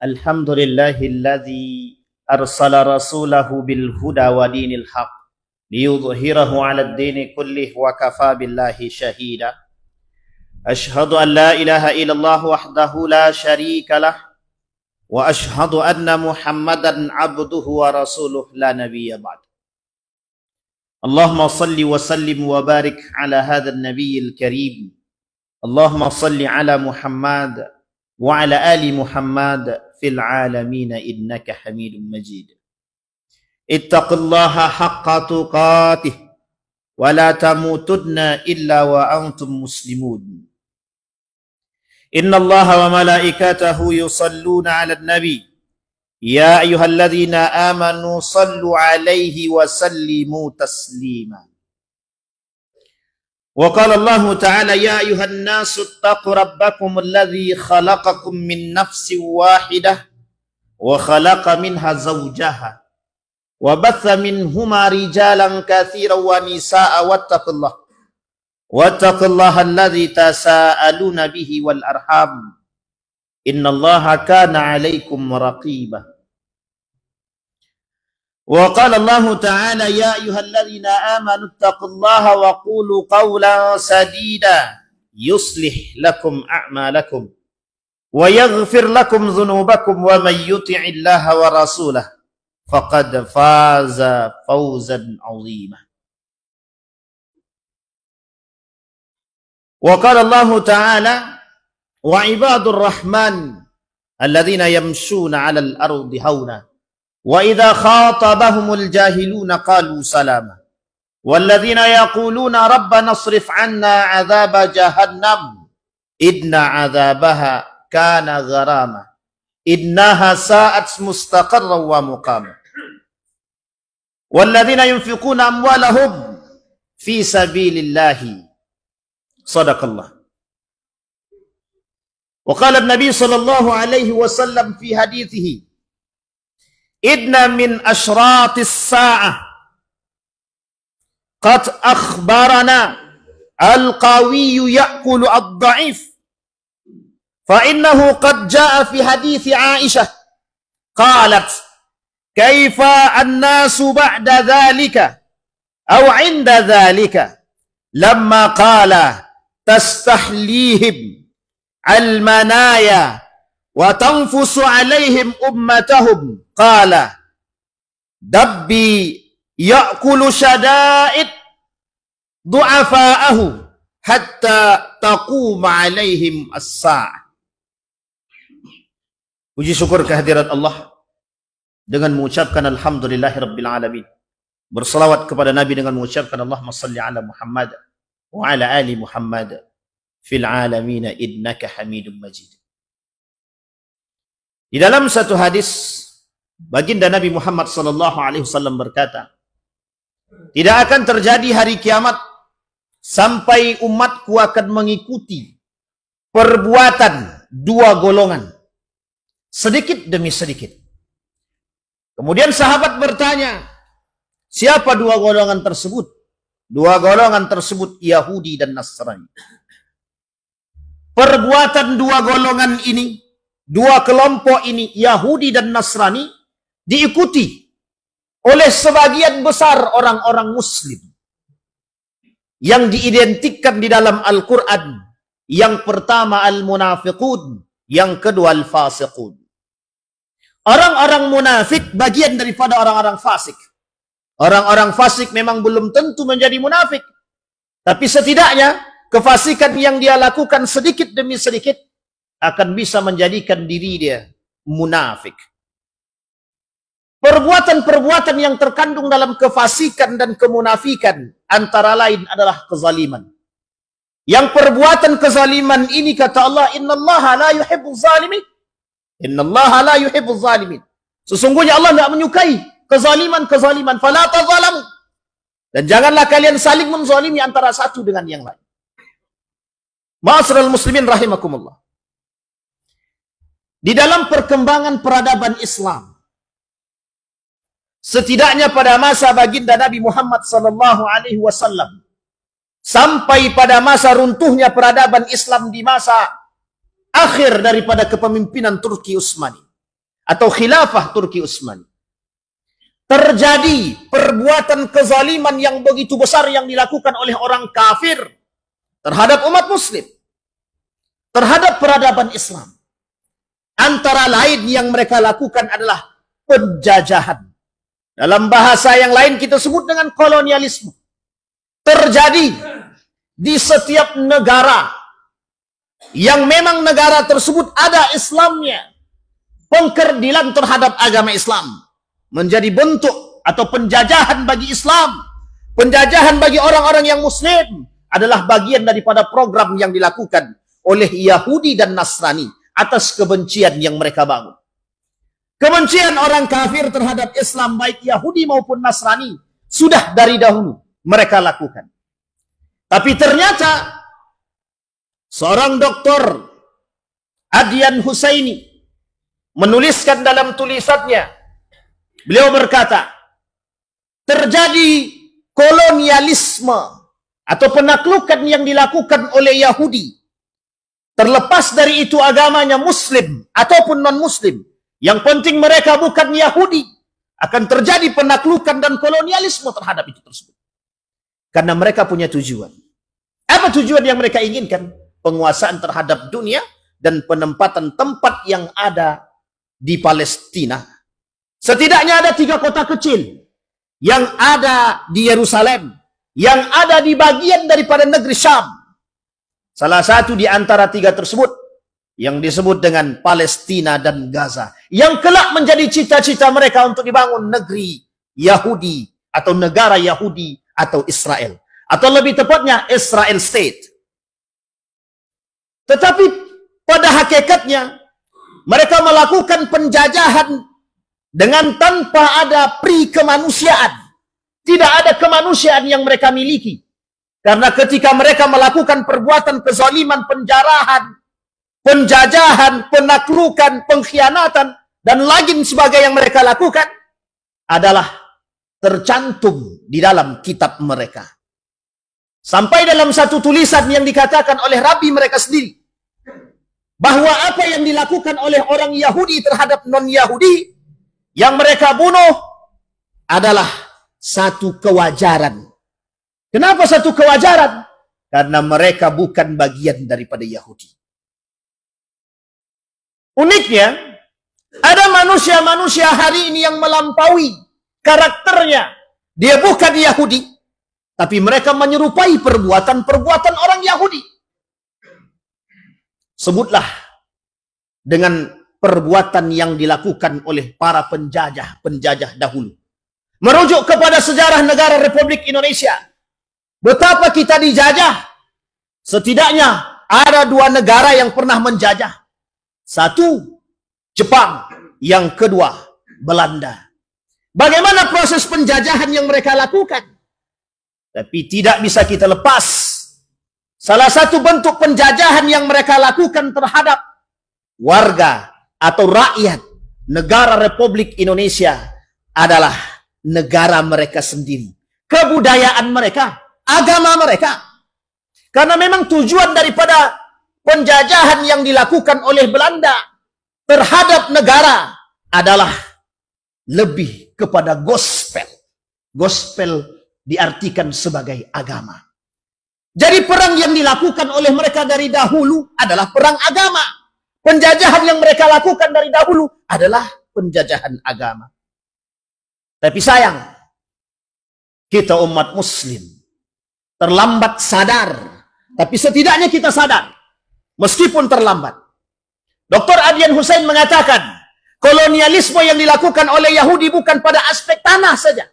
الحمد لله الذي أرسل رسوله بالهدى ودين الحق ليظهره على الدين كله وكفى بالله شهيدا. أشهد أن لا إله إلا الله وحده لا شريك له وأشهد أن محمدا عبده ورسوله لا نبي بعد. اللهم صل وسلم وبارك على هذا النبي الكريم. اللهم صل على محمد وعلى آل محمد في العالمين إنك حميد مجيد. اتق الله حق تقاته ولا تموتن إلا وأنتم مسلمون. إن الله وملائكته يصلون على النبي يا أيها الذين آمنوا صلوا عليه وسلموا تسليما. وقال الله تعالى يا أيها الناس اتقوا ربكم الذي خلقكم من نفس واحدة وخلق منها زوجها وبث منهما رجالا كثيرا ونساء واتقوا الله الذي تساءلون به والأرحام إن الله كان عليكم رقيبا. وقال الله تعالى يا أيها الذين آمنوا اتقوا الله وقولوا قولا سديدا يصلح لكم أعمالكم ويغفر لكم ذنوبكم ومن يطع الله ورسوله فقد فاز فوزا عظيما. وقال الله تعالى وعباد الرحمن الذين يمشون على الأرض هونا وإذا خاطبهم الجاهلون قالوا سلاما والذين يقولون ربنا اصرف عنا عذاب جهنم إن عذابها كان غراما إنها ساءت مستقرا ومقاما والذين ينفقون أموالهم في سبيل الله صدق الله. وقال النبي صلى الله عليه وسلم في حديثه إن من أشراط الساعة قد أخبرنا القوي يأكل الضعيف فإنه قد جاء في حديث عائشة قالت كيف الناس بعد ذلك أو عند ذلك لما قال تستحليهم المنايا وتنفس عليهم أمتهم قال دبي يأكل شدائد ضعفاءه حتى تقوم عليهم الساعة. Puji syukur kehadirat Allah dengan mengucapkan alhamdulillahirabbil alamin. Berselawat kepada Nabi dengan mengucapkan Allahumma salli ala Muhammad wa ala ali Muhammad fil alamin innaka Hamidum Majid. Di dalam satu hadis baginda Nabi Muhammad sallallahu alaihi wasallam berkata, tidak akan terjadi hari kiamat sampai umatku akan mengikuti perbuatan dua golongan sedikit demi sedikit. Kemudian sahabat bertanya, siapa dua golongan tersebut? Dua golongan tersebut Yahudi dan Nasrani. Perbuatan dua golongan ini, dua kelompok ini, Yahudi dan Nasrani, diikuti oleh sebagian besar orang-orang Muslim yang diidentikan di dalam Al-Quran. Yang pertama al-munafiqun, yang kedua al-fasiqun. Orang-orang munafik bagian daripada orang-orang fasik. Orang-orang fasik memang belum tentu menjadi munafik, tapi setidaknya kefasikan yang dia lakukan sedikit demi sedikit akan bisa menjadikan diri dia munafik. Perbuatan-perbuatan yang terkandung dalam kefasikan dan kemunafikan antara lain adalah kezaliman. Yang perbuatan kezaliman ini kata Allah, innallaha la yuhibbuz zalimin. Innallaha la yuhibbuz zalimin. Sesungguhnya Allah tidak menyukai kezaliman-kezaliman. Fala tazalamu. Dan janganlah kalian saling menzalimi antara satu dengan yang lain. Ma'asyiral muslimin rahimakumullah. Di dalam perkembangan peradaban Islam, setidaknya pada masa baginda Nabi Muhammad sallallahu alaihi wasallam sampai pada masa runtuhnya peradaban Islam di masa akhir daripada kepemimpinan Turki Utsmani. atau khilafah Turki Utsmani. Terjadi perbuatan kezaliman yang begitu besar yang dilakukan oleh orang kafir terhadap umat muslim, terhadap peradaban Islam. Antara lain yang mereka lakukan adalah penjajahan. Dalam bahasa yang lain kita sebut dengan kolonialisme. Terjadi di setiap negara yang memang negara tersebut ada Islamnya. Pengkerdilan terhadap agama Islam menjadi bentuk atau penjajahan bagi Islam. Penjajahan bagi orang-orang yang muslim adalah bagian daripada program yang dilakukan oleh Yahudi dan Nasrani atas kebencian yang mereka bangun. Kebencian orang kafir terhadap Islam baik Yahudi maupun Nasrani sudah dari dahulu mereka lakukan. Tapi ternyata seorang doktor Adyan Husaini menuliskan dalam tulisannya, beliau berkata, terjadi kolonialisme atau penaklukan yang dilakukan oleh Yahudi. Terlepas dari itu agamanya Muslim ataupun non-Muslim. Yang penting mereka bukan Yahudi. Akan terjadi penaklukan dan kolonialisme terhadap itu tersebut. Karena mereka punya tujuan. Apa tujuan yang mereka inginkan? Penguasaan terhadap dunia dan penempatan tempat yang ada di Palestina. Setidaknya ada 3 kota kecil yang ada di Yerusalem, yang ada di bagian daripada negeri Syam. Salah satu di antara 3 tersebut yang disebut dengan Palestina dan Gaza, yang kelak menjadi cita-cita mereka untuk dibangun negeri Yahudi atau negara Yahudi atau Israel, atau lebih tepatnya Israel State. Tetapi pada hakikatnya mereka melakukan penjajahan dengan tanpa ada pri kemanusiaan. Tidak ada kemanusiaan yang mereka miliki. Karena ketika mereka melakukan perbuatan kezaliman, penjarahan, penjajahan, penaklukan, pengkhianatan, dan lain sebagainya yang mereka lakukan adalah tercantum di dalam kitab mereka. Sampai dalam satu tulisan yang dikatakan oleh rabi mereka sendiri, bahwa apa yang dilakukan oleh orang Yahudi terhadap non-Yahudi yang mereka bunuh adalah satu kewajaran. Kenapa satu kewajaran? Karena mereka bukan bagian daripada Yahudi. Uniknya, ada manusia-manusia hari ini yang melampaui karakternya. Dia bukan Yahudi, tapi mereka menyerupai perbuatan-perbuatan orang Yahudi. Sebutlah dengan perbuatan yang dilakukan oleh para penjajah dahulu. Merujuk kepada sejarah negara Republik Indonesia. Betapa kita dijajah. Setidaknya ada 2 negara yang pernah menjajah. Satu, Jepang. Yang kedua, Belanda. Bagaimana proses penjajahan yang mereka lakukan? Tapi tidak bisa kita lepas. Salah satu bentuk penjajahan yang mereka lakukan terhadap warga atau rakyat negara Republik Indonesia adalah negara mereka sendiri. Kebudayaan mereka, agama mereka. Karena memang tujuan daripada penjajahan yang dilakukan oleh Belanda terhadap negara adalah lebih kepada gospel. Gospel diartikan sebagai agama. Jadi perang yang dilakukan oleh mereka dari dahulu adalah perang agama. Penjajahan yang mereka lakukan dari dahulu adalah penjajahan agama. Tapi sayang, kita umat muslim terlambat sadar. Tapi setidaknya kita sadar, meskipun terlambat. Dr. Adyan Husain mengatakan, kolonialisme yang dilakukan oleh Yahudi bukan pada aspek tanah saja.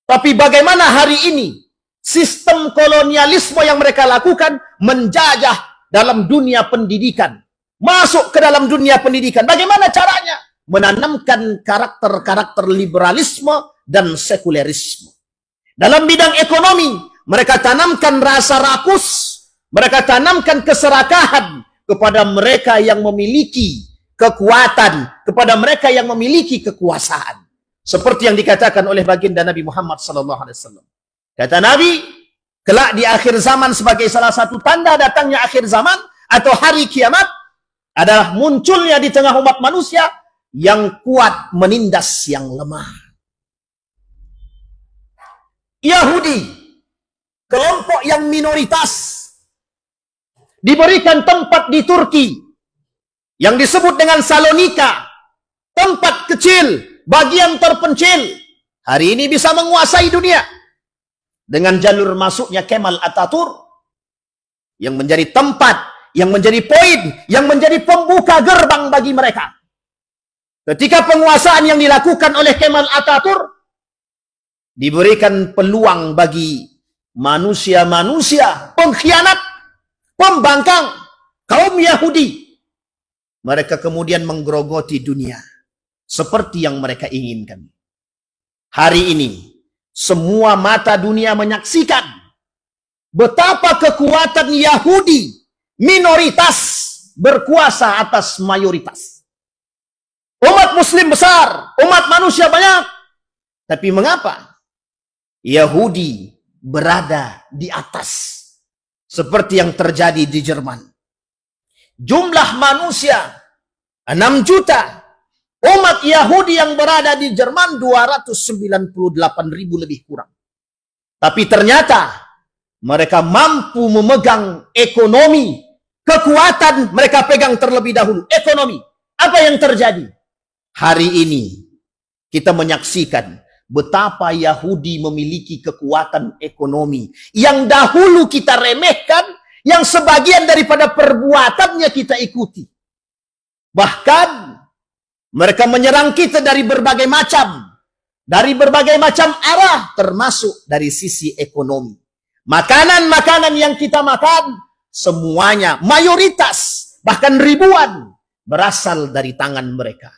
Tapi bagaimana hari ini sistem kolonialisme yang mereka lakukan menjajah dalam dunia pendidikan. Masuk ke dalam dunia pendidikan. Bagaimana caranya? Menanamkan karakter-karakter liberalisme dan sekulerisme. Dalam bidang ekonomi, mereka tanamkan rasa rakus. Mereka tanamkan keserakahan kepada mereka yang memiliki kekuatan, kepada mereka yang memiliki kekuasaan. Seperti yang dikatakan oleh baginda Nabi Muhammad SAW. Kata Nabi, kelak di akhir zaman sebagai salah satu tanda datangnya akhir zaman atau hari kiamat adalah munculnya di tengah umat manusia yang kuat menindas yang lemah. Yahudi, kelompok yang minoritas, diberikan tempat di Turki yang disebut dengan Salonika, tempat kecil, bagian terpencil. Hari ini bisa menguasai dunia dengan jalur masuknya Kemal Atatürk yang menjadi tempat, yang menjadi poin, yang menjadi pembuka gerbang bagi mereka. Ketika penguasaan yang dilakukan oleh Kemal Atatürk, diberikan peluang bagi manusia-manusia pengkhianat, pembangkang, kaum Yahudi. Mereka kemudian menggerogoti dunia seperti yang mereka inginkan. Hari ini, semua mata dunia menyaksikan betapa kekuatan Yahudi minoritas berkuasa atas mayoritas. Umat muslim besar, umat manusia banyak. Tapi mengapa Yahudi berada di atas? Seperti yang terjadi di Jerman. Jumlah manusia 6 juta. Umat Yahudi yang berada di Jerman 298.000 lebih kurang. Tapi ternyata mereka mampu memegang ekonomi. Kekuatan mereka pegang terlebih dahulu. Ekonomi. Apa yang terjadi? Hari ini kita menyaksikan betapa Yahudi memiliki kekuatan ekonomi yang dahulu kita remehkan, yang sebagian daripada perbuatannya kita ikuti. Bahkan mereka menyerang kita dari berbagai macam arah, termasuk dari sisi ekonomi. Makanan-makanan yang kita makan, semuanya mayoritas, bahkan ribuan, berasal dari tangan mereka.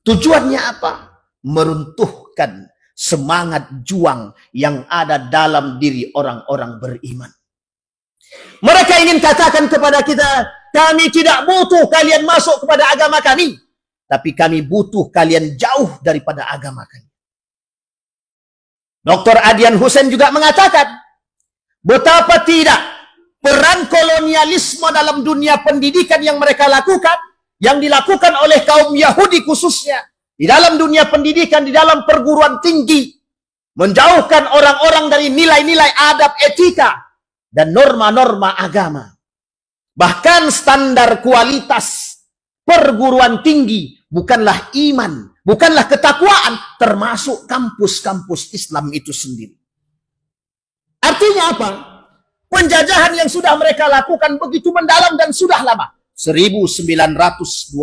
Tujuannya apa? Meruntuhkan semangat juang yang ada dalam diri orang-orang beriman. Mereka ingin katakan kepada kita, kami tidak butuh kalian masuk kepada agama kami, tapi kami butuh kalian jauh daripada agama kami. Dr. Adian Hussein juga mengatakan, betapa tidak peran kolonialisme dalam dunia pendidikan yang mereka lakukan, yang dilakukan oleh kaum Yahudi khususnya, di dalam dunia pendidikan, di dalam perguruan tinggi, menjauhkan orang-orang dari nilai-nilai adab, etika, dan norma-norma agama. Bahkan standar kualitas perguruan tinggi bukanlah iman, bukanlah ketakwaan, termasuk kampus-kampus Islam itu sendiri. Artinya apa? Penjajahan yang sudah mereka lakukan begitu mendalam dan sudah lama. 1925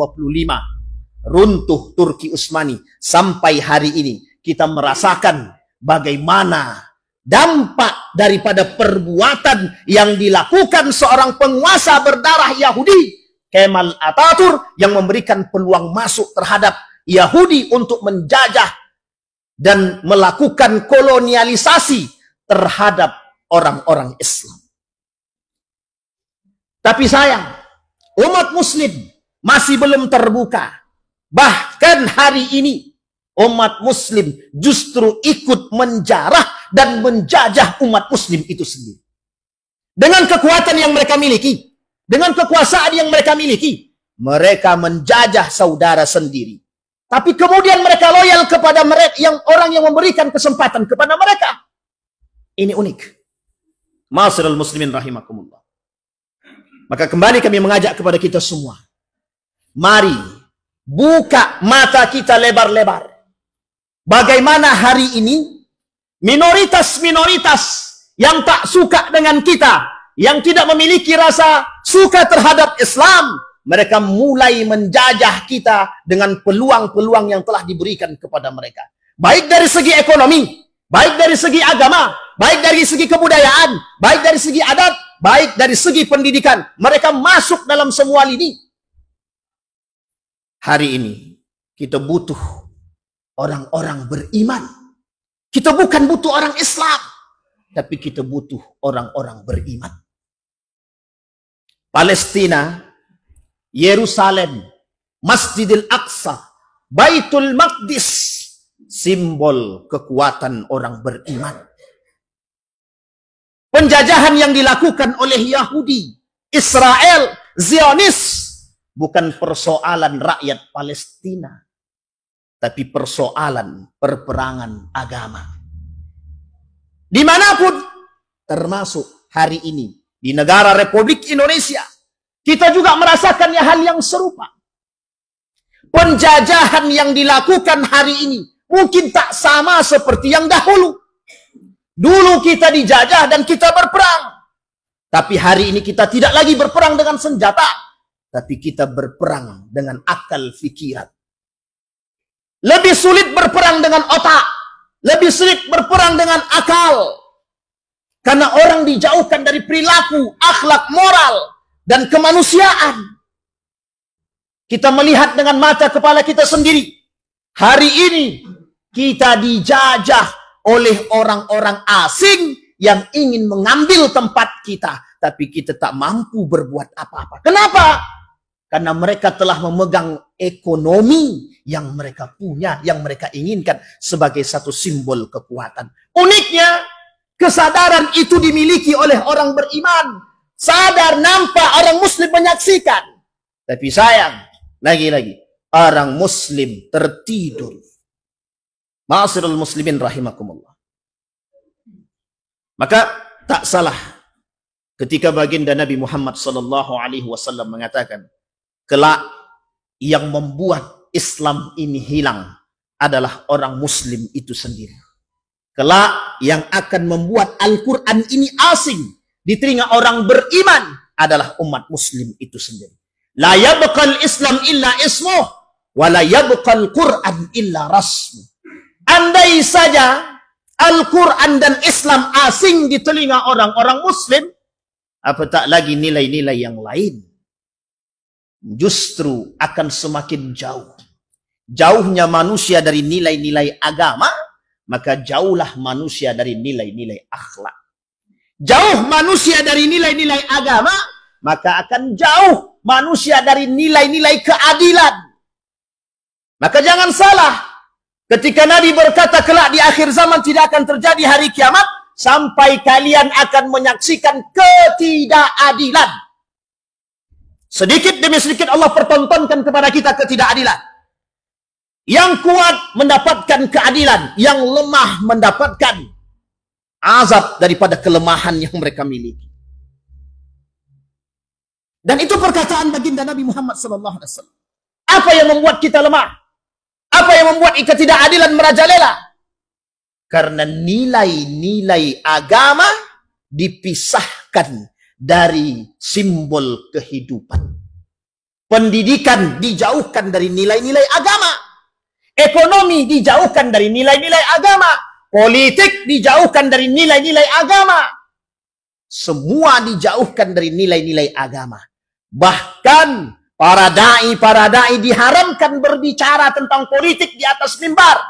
runtuh Turki Utsmani. Sampai hari ini kita merasakan bagaimana dampak daripada perbuatan yang dilakukan seorang penguasa berdarah Yahudi, Kemal Atatürk, yang memberikan peluang masuk terhadap Yahudi untuk menjajah dan melakukan kolonialisasi terhadap orang-orang Islam. Tapi sayang, umat muslim masih belum terbuka. Bahkan hari ini, umat muslim justru ikut menjarah dan menjajah umat muslim itu sendiri. Dengan kekuatan yang mereka miliki, dengan kekuasaan yang mereka miliki, mereka menjajah saudara sendiri. Tapi kemudian mereka loyal kepada mereka, yang orang yang memberikan kesempatan kepada mereka. Ini unik. Ma'asyiral muslimin rahimakumullah. Maka kembali kami mengajak kepada kita semua. Mari buka mata kita lebar-lebar. Bagaimana hari ini minoritas-minoritas yang tak suka dengan kita, yang tidak memiliki rasa suka terhadap Islam, mereka mulai menjajah kita dengan peluang-peluang yang telah diberikan kepada mereka. Baik dari segi ekonomi, baik dari segi agama, baik dari segi kebudayaan, baik dari segi adat, baik dari segi pendidikan. Mereka masuk dalam semua lini. Hari ini kita butuh orang-orang beriman. Kita bukan butuh orang Islam, tapi kita butuh orang-orang beriman. Palestina, Yerusalem, Masjidil Aqsa, Baitul Maqdis, simbol kekuatan orang beriman. Penjajahan yang dilakukan oleh Yahudi, Israel, Zionis, bukan persoalan rakyat Palestina, tapi persoalan perperangan agama. Dimanapun, termasuk hari ini di negara Republik Indonesia, kita juga merasakan hal yang serupa. Penjajahan yang dilakukan hari ini mungkin tak sama seperti yang dahulu. Dulu kita dijajah dan kita berperang. Tapi hari ini kita tidak lagi berperang dengan senjata, tapi kita berperang dengan akal fikiran. Lebih sulit berperang dengan otak, lebih sulit berperang dengan akal. Karena orang dijauhkan dari perilaku, akhlak, moral, dan kemanusiaan. Kita melihat dengan mata kepala kita sendiri. Hari ini kita dijajah oleh orang-orang asing yang ingin mengambil tempat kita. Tapi kita tak mampu berbuat apa-apa. Kenapa? Karena mereka telah memegang ekonomi yang mereka punya, yang mereka inginkan sebagai satu simbol kekuatan. Uniknya, kesadaran itu dimiliki oleh orang beriman. Sadar, nampak, orang muslim menyaksikan. Tapi sayang, lagi-lagi, orang muslim tertidur. Ma'asirul muslimin rahimakumullah. Maka tak salah ketika baginda Nabi Muhammad SAW mengatakan, kelak yang membuat Islam ini hilang adalah orang muslim itu sendiri. Kelak yang akan membuat Al-Quran ini asing di telinga orang beriman adalah umat muslim itu sendiri. La yabqal Islam illa ismuh, wa la yabqal Quran illa rasmuh. Andai saja Al-Quran dan Islam asing di telinga orang-orang muslim, apa tak lagi nilai-nilai yang lain justru akan semakin jauh. Jauhnya manusia dari nilai-nilai agama, maka jauhlah manusia dari nilai-nilai akhlak. Jauh manusia dari nilai-nilai agama, maka akan jauh manusia dari nilai-nilai keadilan. Maka jangan salah, ketika Nabi berkata kelak di akhir zaman tidak akan terjadi hari kiamat, sampai kalian akan menyaksikan ketidakadilan. Sedikit demi sedikit Allah pertontonkan kepada kita ketidakadilan. Yang kuat mendapatkan keadilan, yang lemah mendapatkan azab daripada kelemahan yang mereka miliki. Dan itu perkataan baginda Nabi Muhammad SAW. Apa yang membuat kita lemah? Apa yang membuat ketidakadilan merajalela? Karena nilai-nilai agama dipisahkan dari simbol kehidupan. Pendidikan dijauhkan dari nilai-nilai agama. Ekonomi dijauhkan dari nilai-nilai agama. Politik dijauhkan dari nilai-nilai agama. Semua dijauhkan dari nilai-nilai agama. Bahkan para dai diharamkan berbicara tentang politik di atas mimbar.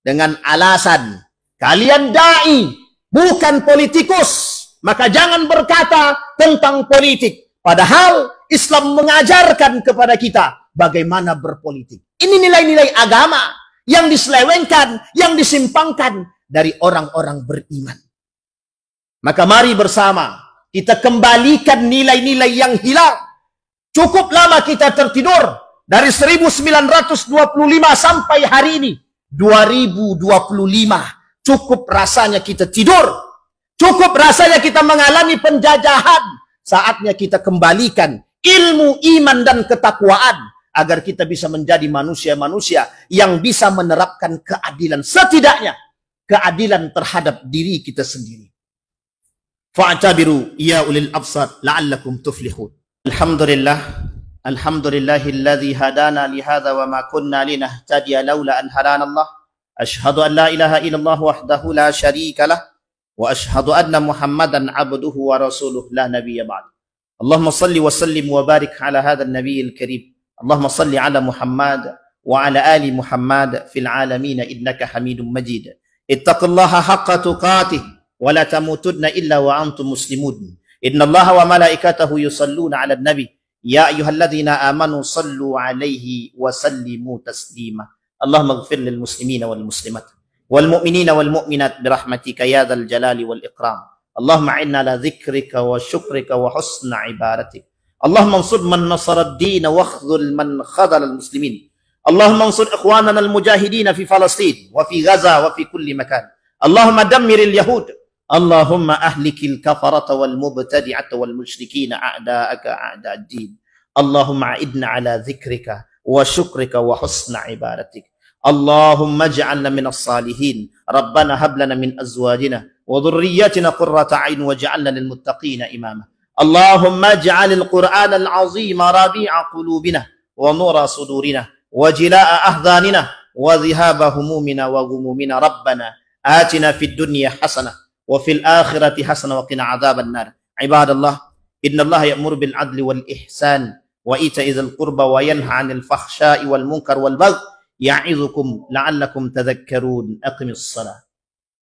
Dengan alasan, kalian dai, bukan politikus. Maka jangan berkata tentang politik. Padahal Islam mengajarkan kepada kita bagaimana berpolitik. Ini nilai-nilai agama yang diselewengkan, yang disimpangkan dari orang-orang beriman. Maka mari bersama kita kembalikan nilai-nilai yang hilang. Cukup lama kita tertidur. Dari 1925 sampai hari ini 2025. Cukup rasanya kita tidur. Cukup rasanya kita mengalami penjajahan. Saatnya kita kembalikan ilmu, iman, dan ketakwaan agar kita bisa menjadi manusia-manusia yang bisa menerapkan keadilan. Setidaknya keadilan terhadap diri kita sendiri. Fa'tabiru ya ulil absar la'allakum tuflihun. Alhamdulillah. Alhamdulillahilladzi hadana lihadza wa ma kunna linahtadiya laula an hadana Allah. Ashhadu an la ilaha illallah wahdahu la syarika lah. Wa ashhadu anna Muhammadan abduhu wa rasuluh la nabiyya ba'd. Allahumma salli wa sallim wa barik ala hadzal nabiyil karim. Allahumma salli ala Muhammad wa ala ali Muhammad fil alamin innaka Hamidum Majid. Ittaqullaha haqqa tuqatih wa la tamutunna illa wa antum muslimun. Innallaha wa malaikatahu yusalluna 'alan nabi. Ya ayyuhalladzina amanu sallu 'alaihi wa sallimu taslima. Allahumma ighfir lil muslimina wal muslimat والمؤمنين والمؤمنات برحمتك يا ذا الجلال والإكرام. اللهم أعنا على ذكرك وشكرك وحسن عبادتك. Allahumma ansur man nasara ad-din wa khzul man khadala al-muslimin. Allahumma ansur ikhwanana al-mujahidin fi Palestin wa fi Gaza wa fi kulli makan. Allahumma dammir al-yahud. Allahumma ahlikil kafarata wal mubtadi'ata wal musyrikin a'da'aka a'da' ad-din. Allahumma a'idna ala dhikrika wa syukrika wa husna ibadatik. Allahumma ij'alna minas salihin. Rabbana hab lana min azwajina wa dhurriyyatina qurrata a'yun waj'alna lil muttaqina imama. Allahumma ij'alil Qur'anal 'azima rabi'a qulubina wa nura sudurina wa jilaa'a ahdhanina wa dhihaba humumina wa ghumumina. Rabbana atina fid dunya hasanah wa fil akhirati hasanah wa qina 'adzaban nar. Ibadallah, innallaha ya'muru bil 'adli wal ihsan wa ita'i dzil qurba wa yanha 'anil fakhsha'i wal munkar wal baghi. Ya'izukum la'allakum tadhakkarun. Aqimis shalah.